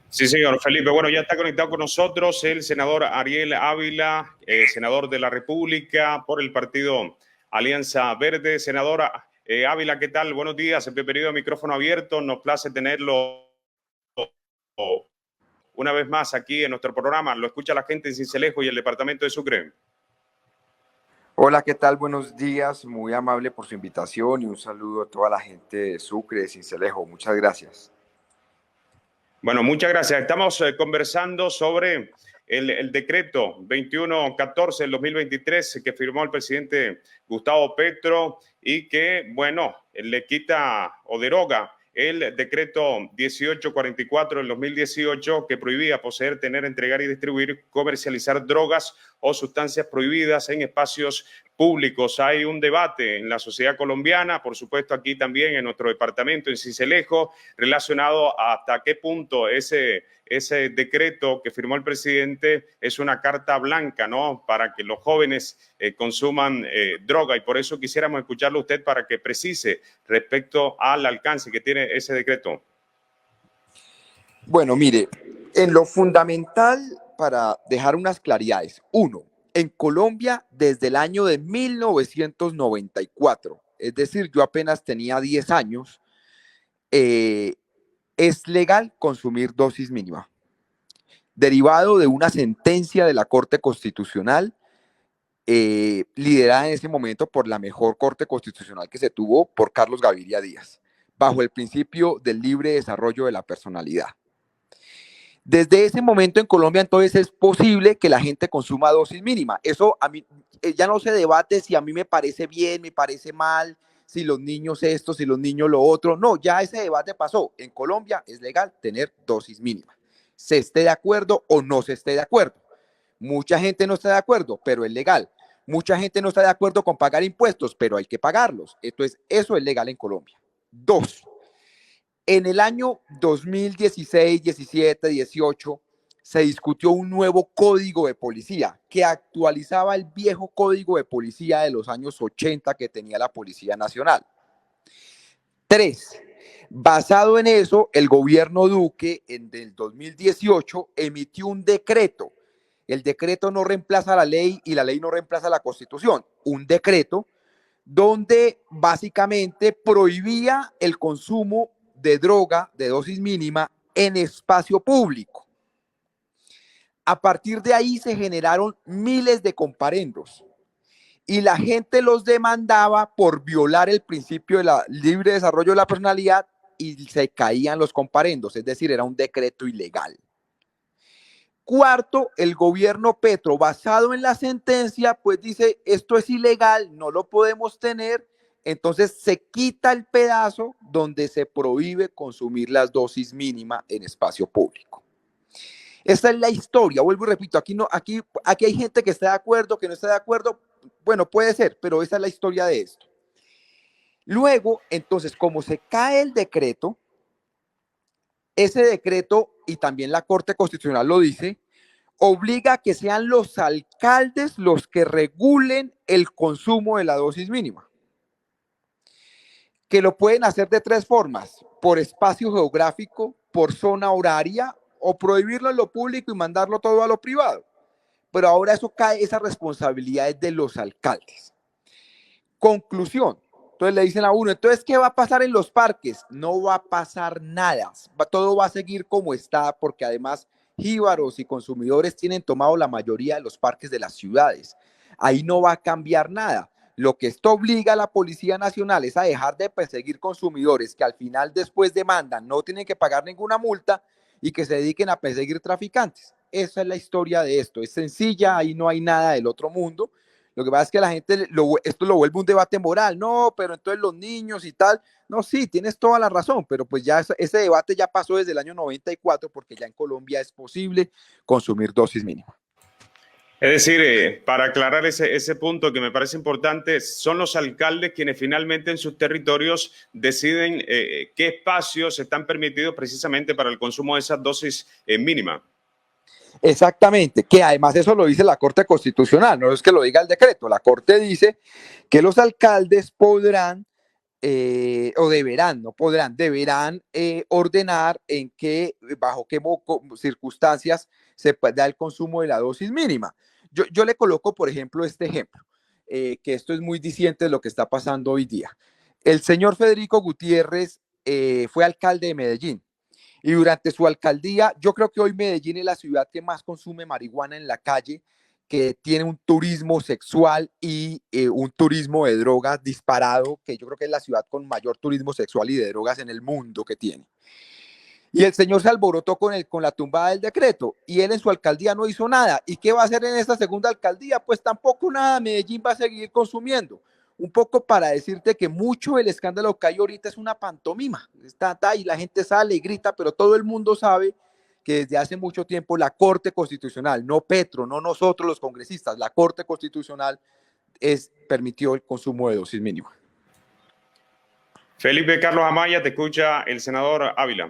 Sí, señor Felipe. Bueno, ya está conectado con nosotros el senador Ariel Ávila, senador de la República por el partido Alianza Verde. Senadora Ávila, ¿qué tal? Buenos días, bienvenido a Micrófono Abierto. Nos place tenerlo una vez más aquí en nuestro programa. Lo escucha la gente en Sincelejo y el departamento de Sucre. Hola, ¿qué tal? Buenos días, muy amable por su invitación y un saludo a toda la gente de Sucre, de Sincelejo. Muchas gracias. Bueno, muchas gracias. Estamos conversando sobre el decreto 2114 del 2023 que firmó el presidente Gustavo Petro y que, bueno, le quita o deroga el decreto 1844 del 2018 que prohibía poseer, tener, entregar y distribuir, comercializar drogas o sustancias prohibidas en espacios públicos. Hay un debate en la sociedad colombiana, por supuesto aquí también en nuestro departamento, en Sincelejo, relacionado a hasta qué punto ese decreto que firmó el presidente es una carta blanca, ¿no? Para que los jóvenes consuman droga, y por eso quisiéramos escucharlo a usted para que precise respecto al alcance que tiene ese decreto. Bueno, mire, en lo fundamental para dejar unas claridades. Uno, en Colombia desde el año de 1994, es decir, yo apenas tenía 10 años, es legal consumir dosis mínima, derivado de una sentencia de la Corte Constitucional liderada en ese momento por la mejor corte constitucional que se tuvo por Carlos Gaviria Díaz, bajo el principio del libre desarrollo de la personalidad. Desde ese momento en Colombia entonces es posible que la gente consuma dosis mínima. Eso a mí ya no se debate si a mí me parece bien, me parece mal, si los niños esto, si los niños lo otro. No, ya ese debate pasó. En Colombia es legal tener dosis mínima. Se esté de acuerdo o no se esté de acuerdo. Mucha gente no está de acuerdo, pero es legal. Mucha gente no está de acuerdo con pagar impuestos, pero hay que pagarlos. Entonces, eso es legal en Colombia. Dos, en el año 2016, 17, 18, se discutió un nuevo código de policía que actualizaba el viejo código de policía de los años 80 que tenía la Policía Nacional. Tres, basado en eso, el gobierno Duque en el 2018 emitió un decreto. El decreto no reemplaza la ley y la ley no reemplaza la Constitución. Un decreto donde básicamente prohibía el consumo de droga de dosis mínima en espacio público. A partir de ahí se generaron miles de comparendos y la gente los demandaba por violar el principio del libre desarrollo de la personalidad y se caían los comparendos, es decir, era un decreto ilegal. Cuarto, el gobierno Petro, basado en la sentencia, pues dice, esto es ilegal, no lo podemos tener, entonces se quita el pedazo donde se prohíbe consumir las dosis mínimas en espacio público. Esta es la historia, vuelvo y repito, aquí hay gente que está de acuerdo, que no está de acuerdo, bueno, puede ser, pero esa es la historia de esto. Luego, entonces, como se cae el decreto, ese decreto, y también la Corte Constitucional lo dice, obliga a que sean los alcaldes los que regulen el consumo de la dosis mínima. Que lo pueden hacer de tres formas: por espacio geográfico, por zona horaria, o prohibirlo en lo público y mandarlo todo a lo privado. Pero ahora eso cae, esa responsabilidad es de los alcaldes. Conclusión. Entonces le dicen a uno, entonces, ¿qué va a pasar en los parques? No va a pasar nada. Todo va a seguir como está, porque además jíbaros y consumidores tienen tomado la mayoría de los parques de las ciudades. Ahí no va a cambiar nada. Lo que esto obliga a la Policía Nacional es a dejar de perseguir consumidores que al final después demandan, no tienen que pagar ninguna multa y que se dediquen a perseguir traficantes. Esa es la historia de esto. Es sencilla, ahí no hay nada del otro mundo. Lo que pasa es que la gente esto lo vuelve un debate moral. No, pero entonces los niños y tal. No, sí, tienes toda la razón, pero pues ya ese debate ya pasó desde el año 94 porque ya en Colombia es posible consumir dosis mínimas. Es decir, para aclarar ese punto que me parece importante, son los alcaldes quienes finalmente en sus territorios deciden qué espacios están permitidos precisamente para el consumo de esas dosis mínimas. Exactamente, que además eso lo dice la Corte Constitucional, no es que lo diga el decreto, la Corte dice que los alcaldes podrán o deberán, no podrán, deberán ordenar en qué, bajo qué circunstancias se da el consumo de la dosis mínima. Yo le coloco, por ejemplo, este ejemplo, que esto es muy diciente de lo que está pasando hoy día. El señor Federico Gutiérrez fue alcalde de Medellín y durante su alcaldía, yo creo que hoy Medellín es la ciudad que más consume marihuana en la calle, que tiene un turismo sexual y un turismo de drogas disparado, que yo creo que es la ciudad con mayor turismo sexual y de drogas en el mundo que tiene. Y el señor se alborotó con la tumbada del decreto y él en su alcaldía no hizo nada. ¿Y qué va a hacer en esta segunda alcaldía? Pues tampoco nada, Medellín va a seguir consumiendo. Un poco para decirte que mucho del escándalo que hay ahorita es una pantomima. Está y la gente sale y grita, pero todo el mundo sabe que desde hace mucho tiempo la Corte Constitucional, no Petro, no nosotros los congresistas, la Corte Constitucional permitió el consumo de dosis mínima. Felipe Carlos Amaya, te escucha el senador Ávila.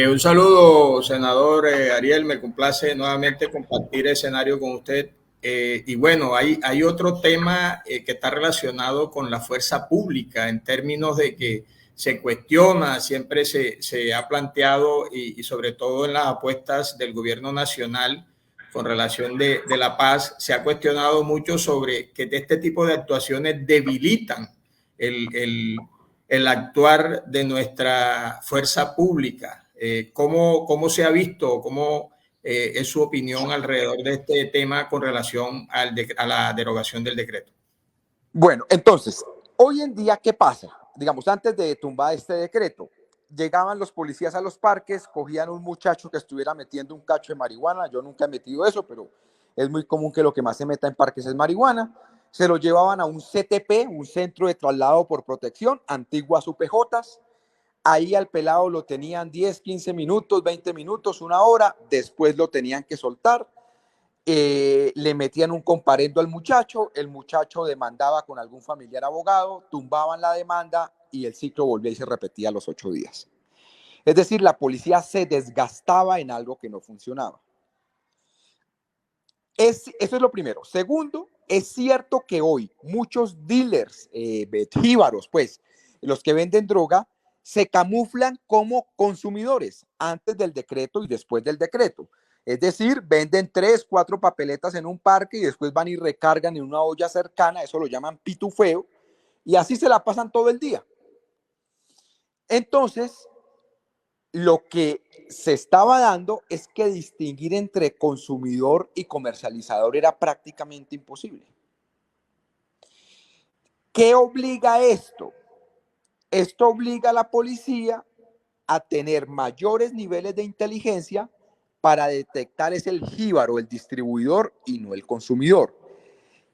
Un saludo, senador Ariel, me complace nuevamente compartir escenario con usted. Y bueno, hay otro tema que está relacionado con la fuerza pública en términos de que se cuestiona, siempre se ha planteado y sobre todo en las apuestas del gobierno nacional con relación de la paz, se ha cuestionado mucho sobre que este tipo de actuaciones debilitan el actuar de nuestra fuerza pública. ¿Cómo se ha visto? ¿Cómo es su opinión alrededor de este tema con relación a la derogación del decreto? Bueno, entonces, hoy en día, ¿qué pasa? Digamos, antes de tumbar este decreto, llegaban los policías a los parques, cogían un muchacho que estuviera metiendo un cacho de marihuana. Yo nunca he metido eso, pero es muy común que lo que más se meta en parques es marihuana. Se lo llevaban a un CTP, un centro de traslado por protección, antiguas UPJs. Ahí al pelado lo tenían 10, 15 minutos, 20 minutos, una hora, después lo tenían que soltar. Le metían un comparendo al muchacho, el muchacho demandaba con algún familiar abogado, tumbaban la demanda y el ciclo volvía y se repetía a los 8 días. Es decir, la policía se desgastaba en algo que no funcionaba. Eso es lo primero. Segundo, es cierto que hoy muchos dealers, jíbaros, pues, los que venden droga, se camuflan como consumidores antes del decreto y después del decreto. Es decir, venden 3, 4 papeletas en un parque y después van y recargan en una olla cercana, eso lo llaman pitufeo, y así se la pasan todo el día. Entonces, lo que se estaba dando es que distinguir entre consumidor y comercializador era prácticamente imposible. ¿Qué obliga esto? Esto obliga a la policía a tener mayores niveles de inteligencia para detectar es el jíbaro, el distribuidor y no el consumidor.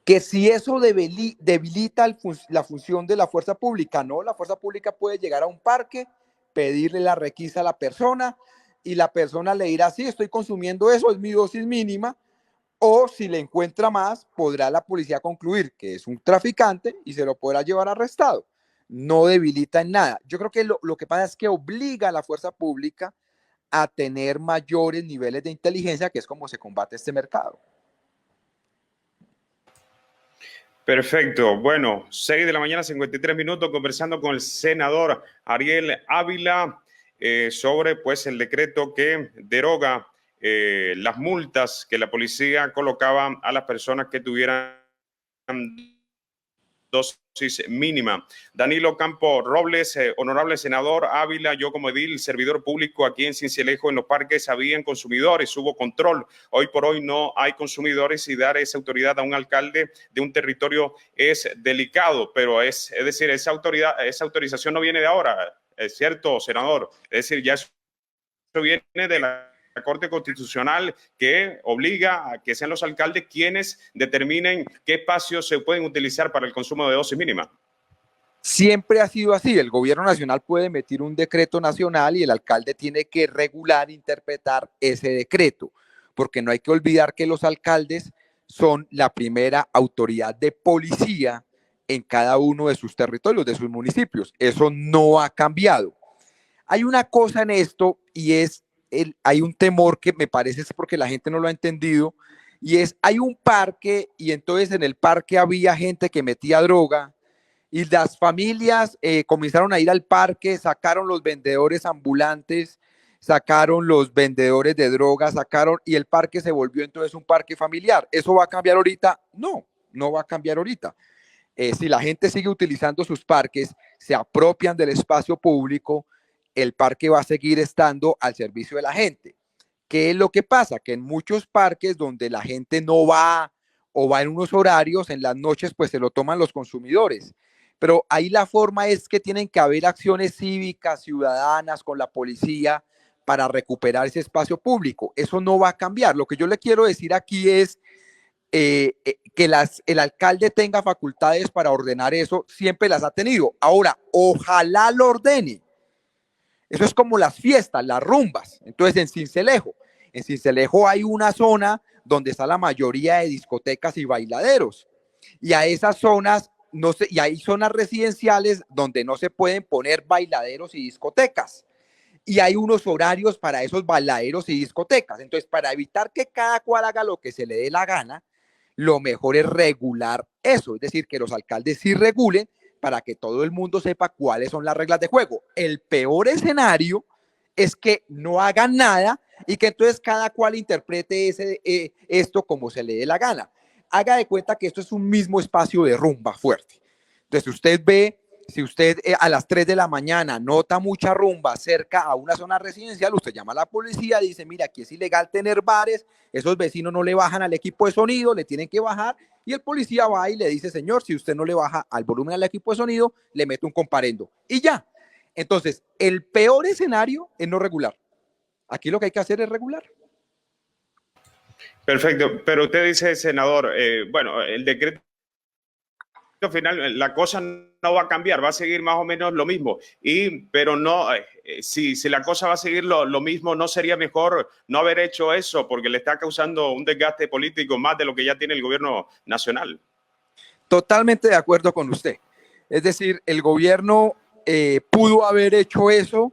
Que si eso debilita la función de la fuerza pública, no, la fuerza pública puede llegar a un parque, pedirle la requisa a la persona y la persona le dirá, sí, estoy consumiendo eso, es mi dosis mínima, o si le encuentra más, podrá la policía concluir que es un traficante y se lo podrá llevar arrestado. No debilita en nada. Yo creo que lo que pasa es que obliga a la fuerza pública a tener mayores niveles de inteligencia, que es como se combate este mercado. Perfecto. Bueno, 6 de la mañana, 53 minutos, conversando con el senador Ariel Ávila sobre pues, el decreto que deroga las multas que la policía colocaba a las personas que tuvieran dosis mínima. Danilo Campo Robles, honorable senador Ávila, yo como edil, servidor público aquí en Cincelejo, en los parques habían consumidores, hubo control. Hoy por hoy no hay consumidores y dar esa autoridad a un alcalde de un territorio es delicado, pero es decir, esa autorización no viene de ahora, es cierto, senador. Es decir, ya eso viene de la Corte Constitucional, que obliga a que sean los alcaldes quienes determinen qué espacios se pueden utilizar para el consumo de dosis mínima. Siempre ha sido así. El gobierno nacional puede emitir un decreto nacional y el alcalde tiene que regular, interpretar ese decreto, porque no hay que olvidar que los alcaldes son la primera autoridad de policía en cada uno de sus territorios, de sus municipios. Eso no ha cambiado. Hay una cosa en esto y hay un temor que me parece es porque la gente no lo ha entendido, y hay un parque y entonces en el parque había gente que metía droga Y las familias comenzaron a ir al parque, sacaron los vendedores ambulantes, sacaron los vendedores de drogas, y el parque se volvió entonces un parque familiar. ¿Eso va a cambiar ahorita? No, no va a cambiar ahorita. Si la gente sigue utilizando sus parques, se apropian del espacio público, el parque va a seguir estando al servicio de la gente. ¿Qué es lo que pasa? Que en muchos parques donde la gente no va o va en unos horarios, en las noches pues se lo toman los consumidores. Pero ahí la forma es que tienen que haber acciones cívicas, ciudadanas, con la policía para recuperar ese espacio público. Eso no va a cambiar. Lo que yo le quiero decir aquí es que el alcalde tenga facultades para ordenar eso, siempre las ha tenido. Ahora, ojalá lo ordene. Eso es como las fiestas, las rumbas. Entonces, en Sincelejo hay una zona donde está la mayoría de discotecas y bailaderos. Y a esas zonas, no sé, y hay zonas residenciales donde no se pueden poner bailaderos y discotecas. Y hay unos horarios para esos bailaderos y discotecas. Entonces, para evitar que cada cual haga lo que se le dé la gana, lo mejor es regular eso. Es decir, que los alcaldes sí regulen para que todo el mundo sepa cuáles son las reglas de juego. El peor escenario es que no hagan nada y que entonces cada cual interprete esto como se le dé la gana. Haga de cuenta que esto es un mismo espacio de rumba fuerte. Entonces usted ve, si usted a las 3 de la mañana nota mucha rumba cerca a una zona residencial, usted llama a la policía, dice, mira, aquí es ilegal tener bares, esos vecinos no le bajan al equipo de sonido, le tienen que bajar, y el policía va y le dice, señor, si usted no le baja al volumen al equipo de sonido, le mete un comparendo. Y ya. Entonces, el peor escenario es no regular. Aquí lo que hay que hacer es regular. Perfecto, pero usted dice, senador, bueno, el decreto final, la cosa no va a cambiar, va a seguir más o menos lo mismo. Pero no, si la cosa va a seguir lo mismo, ¿no sería mejor no haber hecho eso? Porque le está causando un desgaste político más de lo que ya tiene el gobierno nacional. Totalmente de acuerdo con usted. Es decir, el gobierno pudo haber hecho eso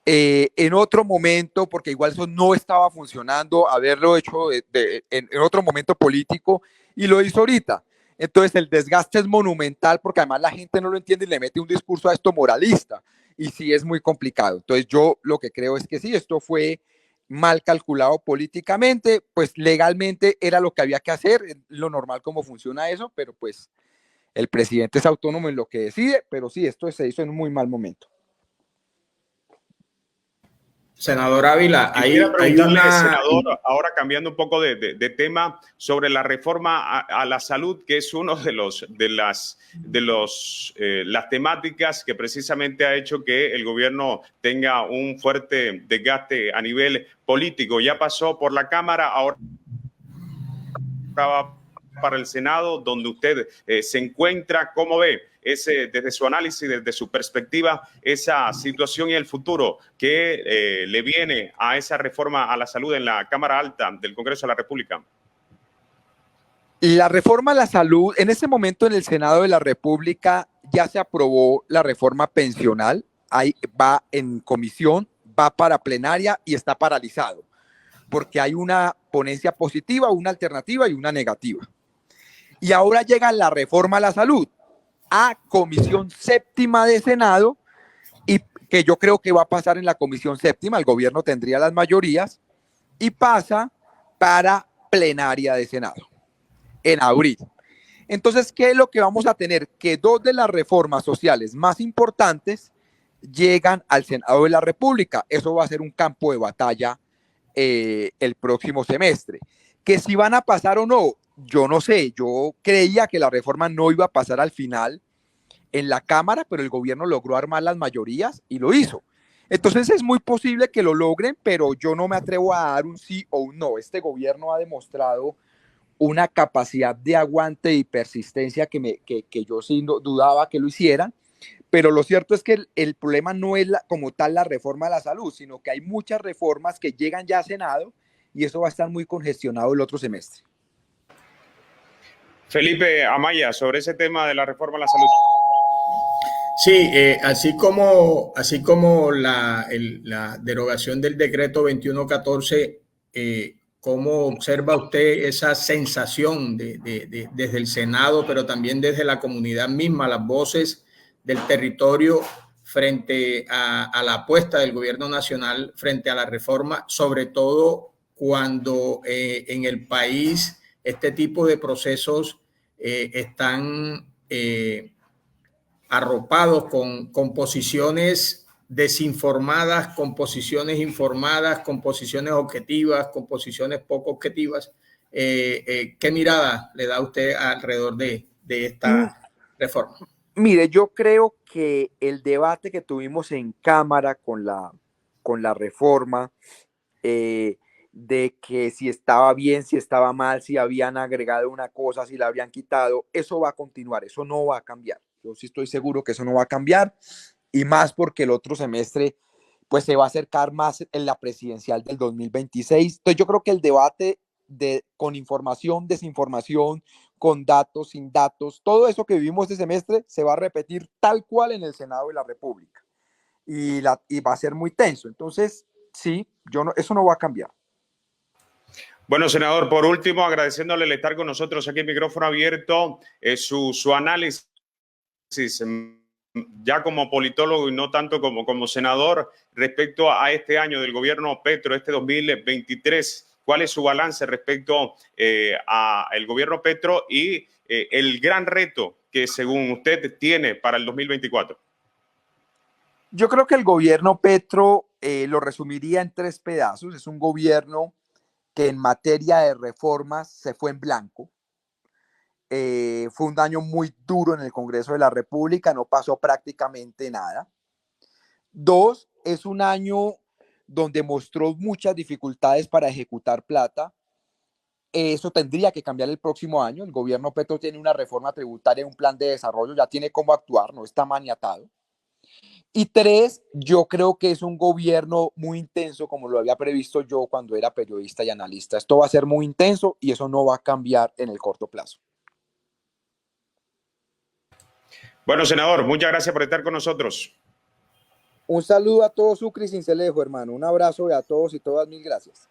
en otro momento, porque igual eso no estaba funcionando, haberlo hecho en otro momento político, y lo hizo ahorita. Entonces el desgaste es monumental porque además la gente no lo entiende y le mete un discurso a esto moralista y sí es muy complicado. Entonces yo lo que creo es que sí, esto fue mal calculado políticamente, pues legalmente era lo que había que hacer, lo normal como funciona eso, pero pues el presidente es autónomo en lo que decide, pero sí, esto se hizo en un muy mal momento. Senador Ávila, hay una... Senador, ahora cambiando un poco de tema, sobre la reforma a la salud, que es uno de las temáticas que precisamente ha hecho que el gobierno tenga un fuerte desgaste a nivel político. Ya pasó por la Cámara, ahora va para el Senado, donde usted se encuentra. ¿Cómo ve desde su análisis, desde su perspectiva, esa situación y el futuro que le viene a esa reforma a la salud en la Cámara Alta del Congreso de la República? La reforma a la salud, en este momento en el Senado de la República ya se aprobó la reforma pensional, ahí va en comisión, va para plenaria y está paralizado, porque hay una ponencia positiva, una alternativa y una negativa. Y ahora llega la reforma a la salud a comisión séptima de Senado, y que yo creo que va a pasar en la comisión séptima, el gobierno tendría las mayorías, y pasa para plenaria de Senado en abril. Entonces, ¿qué es lo que vamos a tener? Que dos de las reformas sociales más importantes llegan al Senado de la República. Eso va a ser un campo de batalla el próximo semestre. Que si van a pasar o no, yo no sé. Yo creía que la reforma no iba a pasar al final en la Cámara, pero el gobierno logró armar las mayorías y lo hizo. Entonces es muy posible que lo logren, pero yo no me atrevo a dar un sí o un no. Este gobierno ha demostrado una capacidad de aguante y persistencia que yo sí dudaba que lo hicieran, pero lo cierto es que el problema no es como tal la reforma de la salud, sino que hay muchas reformas que llegan ya a Senado y eso va a estar muy congestionado el otro semestre. Felipe Amaya, sobre ese tema de la reforma a la salud. Sí, así como la derogación del decreto 2114 ¿Cómo observa usted esa sensación desde el Senado, pero también desde la comunidad misma, las voces del territorio frente a la apuesta del gobierno nacional, frente a la reforma, sobre todo cuando en el país este tipo de procesos están arropados con posiciones desinformadas, con posiciones informadas, con posiciones objetivas, con posiciones poco objetivas? ¿Qué mirada le da usted alrededor de esta reforma? Mire, yo creo que el debate que tuvimos en Cámara con la reforma, de que si estaba bien, si estaba mal, si habían agregado una cosa, si la habían quitado, eso va a continuar, eso no va a cambiar. Yo sí estoy seguro que eso no va a cambiar, y más porque el otro semestre pues se va a acercar más en la presidencial del 2026. Entonces yo creo que el debate con información, desinformación, con datos, sin datos, todo eso que vivimos este semestre se va a repetir tal cual en el Senado de la República, y va a ser muy tenso. Entonces, sí, eso no va a cambiar. Bueno, senador, por último, agradeciéndole el estar con nosotros aquí en micrófono abierto, su análisis ya como politólogo y no tanto como senador respecto a este año del gobierno Petro, este 2023. ¿Cuál es su balance respecto al gobierno Petro y el gran reto que según usted tiene para el 2024? Yo creo que el gobierno Petro lo resumiría en tres pedazos. Es un gobierno que en materia de reformas se fue en blanco. Fue un año muy duro en el Congreso de la República, no pasó prácticamente nada. Dos, es un año donde mostró muchas dificultades para ejecutar plata. Eso tendría que cambiar el próximo año. El gobierno Petro tiene una reforma tributaria, un plan de desarrollo, ya tiene cómo actuar, no está maniatado. Y tres, yo creo que es un gobierno muy intenso, como lo había previsto yo cuando era periodista y analista. Esto va a ser muy intenso y eso no va a cambiar en el corto plazo. Bueno, senador, muchas gracias por estar con nosotros. Un saludo a todos, Sucre y Cincelejo, hermano. Un abrazo a todos y todas, mil gracias.